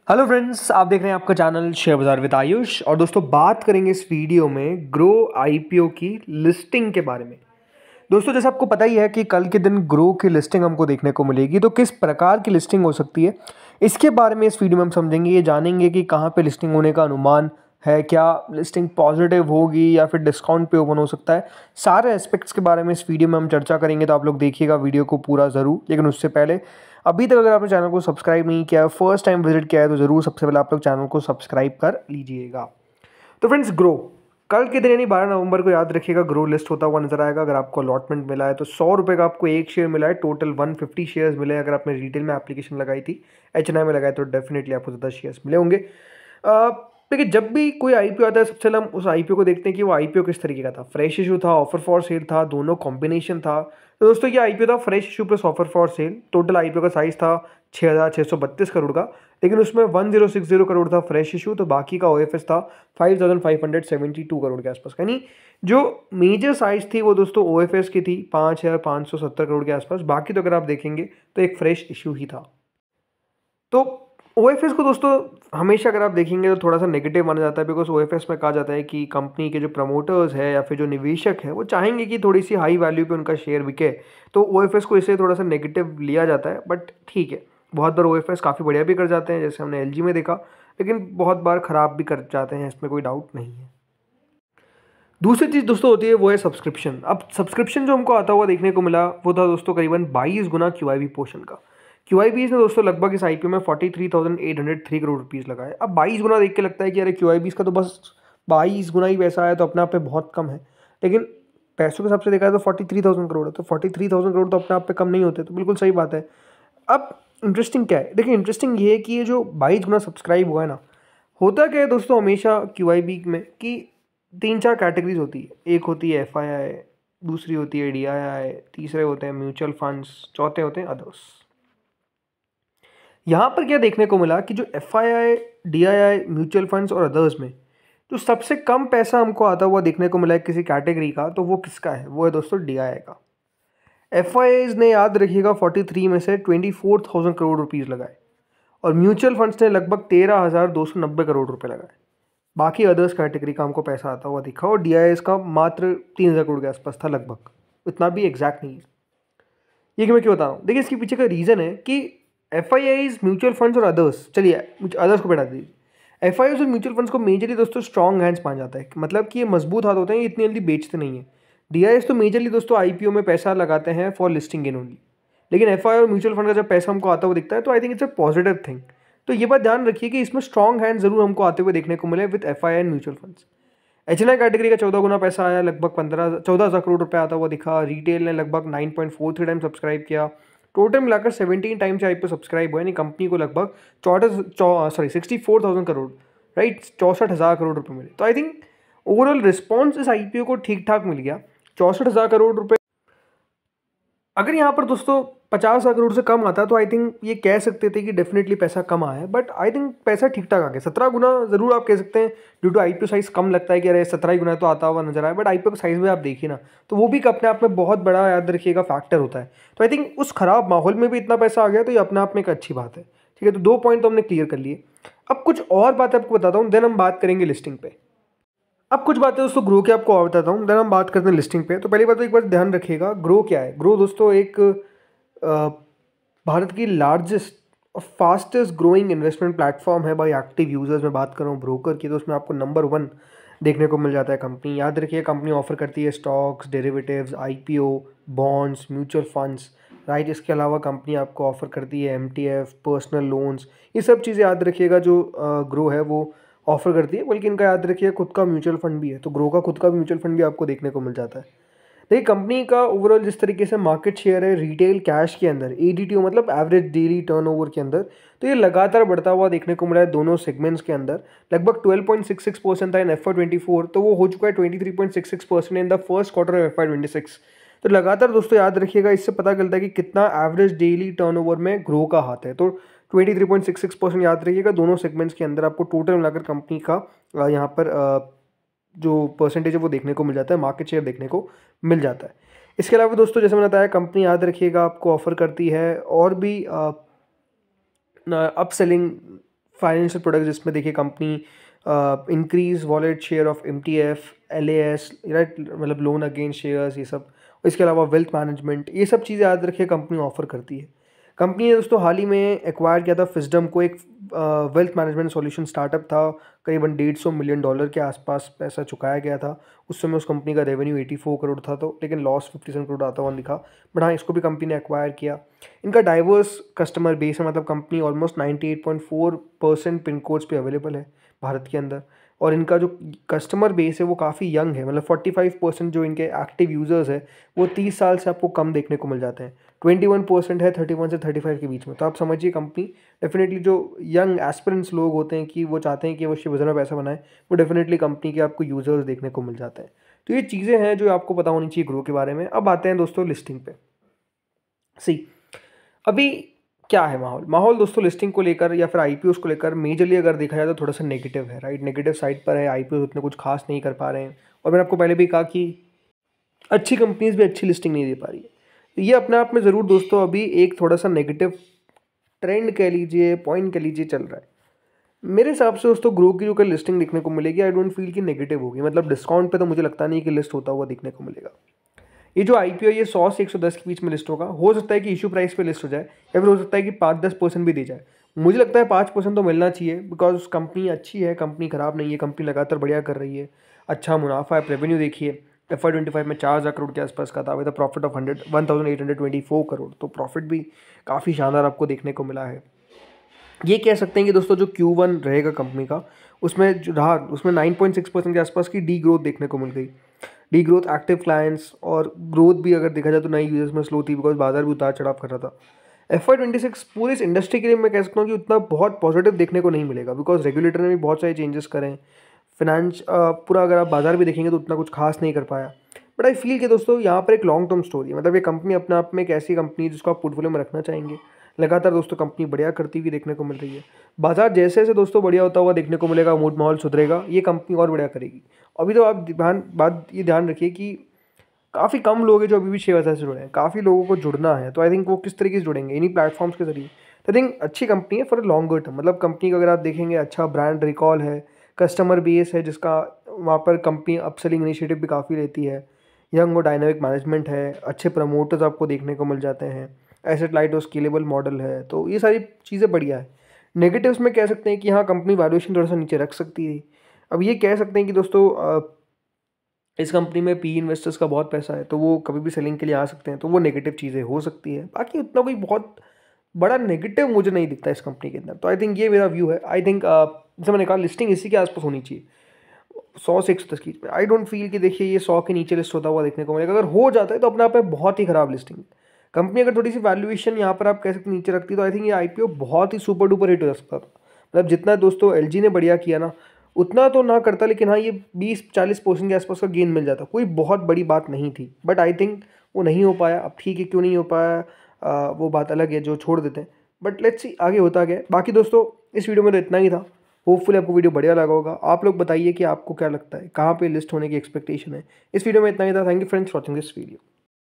Hello friends, आप देख रहे हैं आपका चैनल शेयर बाजार विद आयुष। और दोस्तों, बात करेंगे इस वीडियो में ग्रो आईपीओ की लिस्टिंग के बारे में। दोस्तों, जैसे आपको पता ही है कि कल के दिन ग्रो की लिस्टिंग हमको देखने को मिलेगी, तो किस प्रकार की लिस्टिंग हो सकती है इसके बारे में इस वीडियो में हम समझेंगे। ये जानेंगे कि कहाँ पे लिस्टिंग होने का अनुमान है, क्या लिस्टिंग पॉजिटिव होगी या फिर डिस्काउंट पे ओपन हो सकता है। सारे एस्पेक्ट्स के बारे में इस वीडियो में हम चर्चा करेंगे, तो आप लोग देखिएगा वीडियो को पूरा ज़रूर। लेकिन उससे पहले, अभी तक अगर आपने चैनल को सब्सक्राइब नहीं किया, फर्स्ट टाइम विजिट किया है, तो ज़रूर सबसे पहले आप लोग चैनल को सब्सक्राइब कर लीजिएगा। तो फ्रेंड्स, ग्रो कल के दिन यानी 12 नवंबर को याद रखिएगा ग्रो लिस्ट होता हुआ नजर आएगा। अगर आपको अलॉटमेंट मिला है तो 100 रुपये का आपको एक शेयर मिला है, टोटल 150 शेयर्स मिले हैं। अगर आपने रिटेल में एप्लीकेशन लगाई थी, एचएनआई में लगाए, तो डेफिनेटली आपको ज़्यादा शेयर्स मिले होंगे। देखिए, जब भी कोई आईपीओ आता है, सबसे पहले हम उस आईपीओ को देखते हैं कि वो आईपीओ किस तरीके का था। फ्रेश इशू था, ऑफर फॉर सेल था, दोनों कॉम्बिनेशन था। तो दोस्तों, ये आईपीओ था fresh issue plus offer for sale. Total IPO का साइज था 6,632 करोड़ का, लेकिन उसमें 1060 करोड़ था फ्रेश इशू, तो बाकी का ओएफएस था 5,572 करोड़ के आसपास। यानी जो मेजर साइज थी वो दोस्तों ओएफएस की थी 5,570 करोड़ के आसपास। बाकी तो अगर आप देखेंगे तो एक फ्रेश इशू ही था। तो ओएफएस को दोस्तों हमेशा अगर आप देखेंगे तो थोड़ा सा नेगेटिव माना जाता है, बिकॉज ओएफएस में कहा जाता है कि कंपनी के जो प्रमोटर्स है या फिर जो निवेशक है वो चाहेंगे कि थोड़ी सी हाई वैल्यू पे उनका शेयर बिके। तो ओएफएस को इससे थोड़ा सा नेगेटिव लिया जाता है, बट ठीक है, बहुत बार ओएफएस काफ़ी बढ़िया भी कर जाते हैं, जैसे हमने एलजी में देखा, लेकिन बहुत बार ख़राब भी कर जाते हैं, इसमें कोई डाउट नहीं है। दूसरी चीज़ दोस्तों होती है वो है सब्सक्रिप्शन। अब सब्सक्रिप्शन जो हमको आता हुआ देखने को मिला वो था दोस्तों करीबन 22 गुना क्यूआईबी पोर्शन का। क्यूआईबीज ने दोस्तों लगभग इस आईपीओ में 43,803 करोड़ रुपीज़ लगाए। अब 22 गुना देख के लगता है कि अरे क्यूआईबीज का तो बस 22 गुना ही पैसा है, तो अपने आप पे बहुत कम है। लेकिन पैसों के हिसाब से देखा है तो 43,000 करोड़ है, तो 43,000 करोड़ तो अपने आप पे कम नहीं होते, तो बिल्कुल सही बात है। अब इंटरेस्टिंग क्या है, देखिए इंटरेस्टिंग ये है कि ये जो 22 गुना सब्सक्राइब हुआ है ना, होता क्या है दोस्तों हमेशा क्यूआईबी में कि 3-4 कैटेगरीज होती है। एक होती है एफआईआई, दूसरी होती है डीआईआई, तीसरे होते हैं म्यूचुअल फंड्स, चौथे होते हैं अदर्स। यहाँ पर क्या देखने को मिला कि जो एफआईआई, डीआईआई, म्यूचुअल फंड्स और अदर्स में जो सबसे कम पैसा हमको आता हुआ देखने को मिला है किसी कैटेगरी का, तो वो किसका है? वो है दोस्तों डीआईआई का। एफआईआईज ने याद रखिएगा 43 में से 24,000 करोड़ रुपीज़ लगाए, और म्यूचुअल फंड्स ने लगभग 13,290 करोड़ रुपए लगाए। बाकी अदर्स कैटेगरी का हमको पैसा आता हुआ दिखा, और डीआईएस का मात्र 3,000 करोड़ के आसपास था लगभग, इतना भी एग्जैक्ट नहीं है। ये कि मैं क्यों बता रहा हूँ, देखिए इसके पीछे का रीज़न है कि एफआईआईज, म्यूचुअल फंड्स और अदर्स, चलिए अदर्स को बैठा दीजिए। एफआईआईज और म्यूचुअल फंड्स को मेजरली दोस्तों स्ट्रॉन्ग हैंड्स माना जाता है, मतलब कि ये मजबूत हाथ होते हैं, ये इतनी जल्दी बेचते नहीं है। डीआईएस तो मेजरली दोस्तों आईपीओ में पैसा लगाते हैं फॉर लिस्टिंग इन ओनली। लेकिन एफआई और म्यूचुअल फंड का जब पैसा हमको आता हुआ दिखता है, तो I think it's a positive thing. तो ये बात ध्यान रखिए कि इसमें स्ट्रॉन्ग हैंड जरूर हमको आते हुए देखने को मिले with FI and mutual funds. HNI category का 14 गुना पैसा आया, लगभग 14,000 करोड़ रुपए आता हुआ दिखा। रिटेल ने लगभग 9.43 टाइम सब्सक्राइब किया। टोटल मिलाकर 17 टाइम से आईपीओ सब्सक्राइब हुआ, यानी कंपनी को लगभग 64,000 करोड़, राइट, 64,000 करोड़ रुपए मिले। तो आई थिंक ओवरऑल रिस्पॉन्स इस आईपीओ को ठीक ठाक मिल गया। 64,000 करोड़ रुपए अगर यहाँ पर दोस्तों 50,000 करोड़ से कम आता तो आई थिंक ये कह सकते थे कि डेफिनेटली पैसा कम आया है, बट आई थिंक पैसा ठीक ठाक आ गया। 17 गुना जरूर आप कह सकते हैं, ड्यू टू आईपीओ साइज कम लगता है कि अरे 17 गुना तो आता हुआ नजर आया, बट आईपीओ का साइज में आप देखिए ना, तो वो भी अपने आप में बहुत बड़ा, याद रखिएगा, फैक्टर होता है। तो आई थिंक उस खराब माहौल में भी इतना पैसा आ गया, तो ये अपने आप में एक अच्छी बात है। ठीक है, तो 2 पॉइंट तो हमने क्लियर कर लिए। अब कुछ और बात आपको बताता हूँ, देन हम बात करेंगे लिस्टिंग पे। अब कुछ बातें दोस्तों ग्रो के आपको और बताता हूँ, देन हम बात करते हैं लिस्टिंग पे। तो पहली बात तो एक बार ध्यान रखिएगा, ग्रो क्या है। ग्रो दोस्तों एक भारत की लार्जेस्ट और फास्टेस्ट ग्रोइंग इन्वेस्टमेंट प्लेटफॉर्म है बाई एक्टिव यूजर्स। में बात कर रहा हूँ ब्रोकर की, तो उसमें आपको नंबर 1 देखने को मिल जाता है कंपनी। याद रखिए, कंपनी ऑफर करती है stocks, derivatives, IPO, bonds, mutual funds, right. इसके अलावा कंपनी आपको ऑफर करती है एमटीएफ, पर्सनल लोन्स, ये सब चीज़ें याद रखिएगा जो ग्रो है वो ऑफर करती है। बल्कि इनका याद रखिए खुद का म्यूचुअल फंड भी है, तो ग्रो का खुद का म्यूचुअल फंड भी आपको देखने को मिल जाता है। देखिए, कंपनी का ओवरऑल जिस तरीके से मार्केट शेयर है रिटेल कैश के अंदर, एडीटीओ मतलब एवरेज डेली टर्नओवर के अंदर, तो ये लगातार बढ़ता हुआ देखने को मिला है दोनों सेगमेंट्स के अंदर। लगभग 12.66% था इन FY24, तो वो हो चुका है 23.66% in the first quarter of FY26। तो लगातार दोस्तों याद रखिएगा, इससे पता चलता है कि कितना एवरेज डेली टर्नओवर में ग्रो का हाथ है। तो 23.66% याद रखिएगा दोनों सेगमेंट्स के अंदर आपको टोटल मिलाकर कंपनी का यहाँ पर जो परसेंटेज है वो देखने को मिल जाता है, मार्केट शेयर देखने को मिल जाता है। इसके अलावा दोस्तों जैसे मैंने बताया, कंपनी याद रखिएगा आपको ऑफर करती है और भी अपसेलिंग फाइनेंशियल प्रोडक्ट्स जिसमें देखिए company increase wallet share of MTF, LAS, right, मतलब लोन अगेंस्ट शेयर्स, ये सब। इसके अलावा वेल्थ मैनेजमेंट, ये सब चीज़ें याद रखिए कंपनी ऑफर करती है। कंपनी ने दोस्तों हाल ही में एक्वायर किया था फिस्डम को, एक वेल्थ मैनेजमेंट सॉल्यूशन स्टार्टअप था। करीबन $150 मिलियन के आसपास पैसा चुकाया गया था। उस समय उस कंपनी का रेवेन्यू 84 करोड़ था, तो लेकिन लॉस 57 करोड़ आता हुआ दिखा। बट हाँ, इसको भी कंपनी ने एक्वायर किया। इनका डाइवर्स कस्टमर बेस है, मतलब कंपनी ऑलमोस्ट 98.4% पिन कोड्स पे अवेलेबल है भारत के अंदर। और इनका जो कस्टमर बेस है वो काफ़ी यंग है, मतलब 45% जो इनके एक्टिव यूज़र्स है वो 30 साल से आपको कम देखने को मिल जाते हैं। 21% है 31 से 35 के बीच में। तो आप समझिए कंपनी डेफिनेटली जो यंग एस्पिरेंट्स लोग होते हैं कि वो चाहते हैं कि वो शेयर बाजार में पैसा बनाए, वो डेफिनेटली कंपनी के आपको यूज़र्स देखने को मिल जाते हैं। तो ये चीज़ें हैं जो आपको पता होनी चाहिए ग्रो के बारे में। अब आते हैं दोस्तों लिस्टिंग पे। सी अभी क्या है माहौल दोस्तों लिस्टिंग को लेकर या फिर IPOs को लेकर मेजरली अगर देखा जाए तो थोड़ा सा नेगेटिव है, राइट। नेगेटिव साइड पर है, IPOs उतने कुछ खास नहीं कर पा रहे हैं। और मैंने आपको पहले भी कहा कि अच्छी कंपनीज भी अच्छी लिस्टिंग नहीं दे पा रही है। तो ये अपने आप में ज़रूर दोस्तों अभी एक थोड़ा सा नेगेटिव ट्रेंड कह लीजिए, पॉइंट कह लीजिए, चल रहा है। मेरे हिसाब से दोस्तों ग्रो की जो कल लिस्टिंग देखने को मिलेगी, आई डोंट फील कि नेगेटिव होगी। मतलब डिस्काउंट पे तो मुझे लगता नहीं कि लिस्ट होता हुआ देखने को मिलेगा। ये जो IPO ये 100 से 110 के बीच में लिस्ट होगा। हो सकता है कि इशू प्राइस पे लिस्ट हो जाए, या फिर हो सकता है कि 5-10% भी दी जाए। मुझे लगता है 5% तो मिलना चाहिए, बिकॉज कंपनी अच्छी है, कंपनी खराब नहीं है, कंपनी लगातार बढ़िया कर रही है, अच्छा मुनाफा है। रेवेन्यू देखिए FY25 में 4,000 करोड़ के आसपास का था, विद प्रॉफिट ऑफ 1824 करोड़। तो प्रॉफिट भी काफ़ी शानदार आपको देखने को मिला है। ये कह सकते हैं कि दोस्तों जो Q1 रहेगा कंपनी का, उसमें जो रहा उसमें 9.6% के आसपास की डी ग्रोथ देखने को मिल गई। डी ग्रोथ एक्टिव क्लाइंट्स और ग्रोथ भी अगर देखा जाए तो नए यूजर्स में स्लो थी, बिकॉज बाजार भी उतार चढ़ाव कर रहा था। FY26 पूरी इस इंडस्ट्री के लिए मैं कह सकता हूँ कि उतना बहुत पॉजिटिव देखने को नहीं मिलेगा, बिकॉज रेगुलेटर ने भी बहुत सारे चेंजेस करें। फिनेंस पूरा अगर आप बाजार भी देखेंगे तो उतना कुछ खास नहीं कर पाया। बट आई फील कि दोस्तों यहाँ पर एक लॉन्ग टर्म स्टोरी है। मतलब ये कंपनी अपने आप में एक ऐसी कंपनी है जिसको आप पोर्टफोलियो में रखना चाहेंगे। लगातार दोस्तों कंपनी बढ़िया करती हुई देखने को मिल रही है। बाजार जैसे जैसे दोस्तों बढ़िया होता हुआ देखने को मिलेगा, मूड माहौल सुधरेगा, ये कंपनी और बढ़िया करेगी। अभी तो आप ध्यान रखिए कि काफ़ी कम लोग हैं जो अभी भी शेयर बाजार से जुड़े हैं। काफ़ी लोगों को जुड़ना है, तो आई थिंक वो किस तरीके से जुड़ेंगे, इन्हीं प्लेटफॉर्म्स के जरिए। तो आई थिंक अच्छी कंपनी है फॉर लॉन्गर टर्म। मतलब कंपनी का अगर आप देखेंगे अच्छा ब्रांड रिकॉल है, कस्टमर बेस है जिसका वहाँ पर कंपनी अपसेलिंग इनिशिएटिव भी काफ़ी लेती है, यंग और डायनामिक मैनेजमेंट है, अच्छे प्रमोटर्स आपको देखने को मिल जाते हैं, एसेट लाइट और स्केलेबल मॉडल है। तो ये सारी चीज़ें बढ़िया है। नेगेटिव्स में कह सकते हैं कि हाँ कंपनी वैल्यूएशन थोड़ा सा नीचे रख सकती है। अब ये कह सकते हैं कि दोस्तों इस कंपनी में PE इन्वेस्टर्स का बहुत पैसा है, तो वो कभी भी सेलिंग के लिए आ सकते हैं, तो वो नेगेटिव चीज़ें हो सकती है। बाकी उतना कोई बहुत बड़ा नेगेटिव मुझे नहीं दिखता इस कंपनी के अंदर। तो आई थिंक ये मेरा व्यू है। आई थिंक जैसे मैंने कहा लिस्टिंग इसी के आसपास होनी चाहिए, 100 से 110 की। आई डोंट फील कि देखिए ये 100 के नीचे लिस्ट होता हुआ देखने को मिलेगा। अगर हो जाता है तो अपने आप में बहुत ही खराब लिस्टिंग है। कंपनी अगर थोड़ी सी वैल्यूएशन यहाँ पर आप कह सकते नीचे रखती तो आई थिंक ये IPO बहुत ही सुपर डुपर हिट हो सकता था। मतलब जितना दोस्तों LG ने बढ़िया किया ना, उतना तो ना करता, लेकिन हाँ ये 20-40% के आसपास का गेन मिल जाता। कोई बहुत बड़ी बात नहीं थी, बट आई थिंक वो नहीं हो पाया। अब ठीक है, क्यों नहीं हो पाया वो बात अलग है जो छोड़ देते हैं। बट लेट्स सी आगे होता गया। बाकी दोस्तों इस वीडियो में तो इतना ही था। होपफुली आपको वीडियो बढ़िया लगा होगा। आप लोग बताइए कि आपको क्या लगता है, कहाँ पे लिस्ट होने की एक्सपेक्टेशन है। इस वीडियो में इतना ही था। Thank you friends for watching this video.